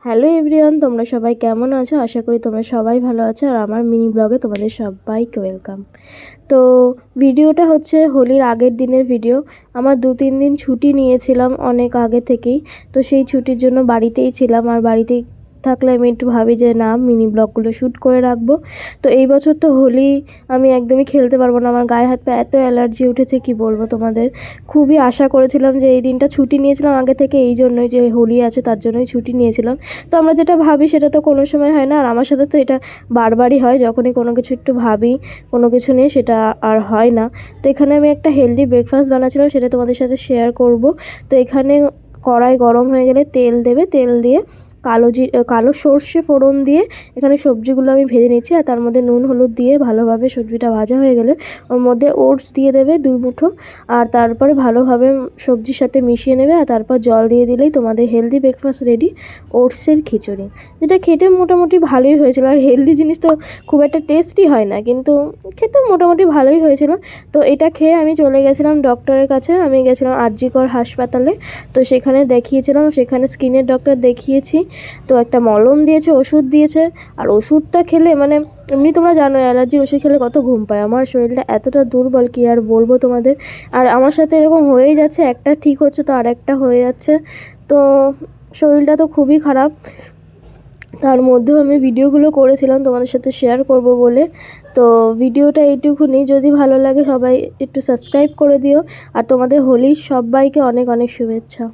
Hello everyone, তোমরা সবাই কেমন আছো? আশা করি তোমরা সবাই ভালো আছো। আর আমার মিনি ব্লগে তোমাদের সবাইকে ওয়েলকাম। তো ভিডিওটা হচ্ছে হোলির আগের দিনের ভিডিও। আমার 2-3 দিন ছুটি নিয়েছিলাম অনেক আগে থেকেই। তো সেই ছুটির জন্য বাড়িতেই ছিলাম, আর বাড়িতেই থাকলে আমি একটু ভাবি যে না, মিনি ব্লগগুলো শ্যুট করে রাখবো। তো এই বছর তো হোলি আমি একদমই খেলতে পারবো না, আমার গায়ে হাত পা এত অ্যালার্জি উঠেছে কি বলবো তোমাদের। খুবই আশা করেছিলাম যে এই দিনটা ছুটি নিয়েছিলাম আগে থেকে, এই জন্যই যে হোলি আছে তার জন্যই ছুটি নিয়েছিলাম। তো আমরা যেটা ভাবি সেটা তো কোনো সময় হয় না, আর আমার সাথে তো এটা বারবারই হয়, যখনই কোনো কিছু একটু ভাবি কোনো কিছু নিয়ে সেটা আর হয় না। তো এখানে আমি একটা হেলদি ব্রেকফাস্ট বানাচ্ছিলাম, সেটা তোমাদের সাথে শেয়ার করব। তো এখানে কড়াই গরম হয়ে গেলে তেল দেবে, তেল দিয়ে কালো সর্ষে ফোড়ন দিয়ে এখানে সবজিগুলো আমি ভেজে নিচ্ছি। আর তার মধ্যে নুন হলুদ দিয়ে ভালোভাবে সবজিটা ভাজা হয়ে গেলে ওর মধ্যে ওটস দিয়ে দেবে 2 মুঠো। আর তারপরে ভালোভাবে সবজির সাথে মিশিয়ে নেবে, আর তারপর জল দিয়ে দিলেই তোমাদের হেলদি ব্রেকফাস্ট রেডি, ওটসের খিচুড়ি। যেটা খেতে মোটামুটি ভালোই হয়েছিল। আর হেলদি জিনিস তো খুব একটা টেস্টি হয় না, কিন্তু খেতে মোটামুটি ভালোই হয়েছিল। তো এটা খেয়ে আমি চলে গেছিলাম ডক্টরের কাছে। আমি গেছিলাম আর.জি. কর হাসপাতালে। তো সেখানে দেখিয়েছিলাম, সেখানে স্কিনের ডক্টর দেখিয়েছি। তো একটা মলম দিয়েছে, ওষুধ দিয়েছে। আর ওষুধটা খেলে মানে এমনি তোমরা জানো অ্যালার্জির ওষুধ খেলে কত ঘুম পায়। আমার শরীরটা এতটা দুর্বল কি আর বলবো তোমাদের। আর আমার সাথে এরকম হয়েই যাচ্ছে, একটা ঠিক হচ্ছে তো আরেকটা হয়ে যাচ্ছে। তো শরীরটা তো খুবই খারাপ। তার মধ্যেও আমি ভিডিওগুলো করেছিলাম তোমাদের সাথে শেয়ার করব বলে। তো ভিডিওটা এইটুকুনি, যদি ভালো লাগে সবাই একটু সাবস্ক্রাইব করে দিও। আর তোমাদের হোলির সবাইকে অনেক অনেক শুভেচ্ছা।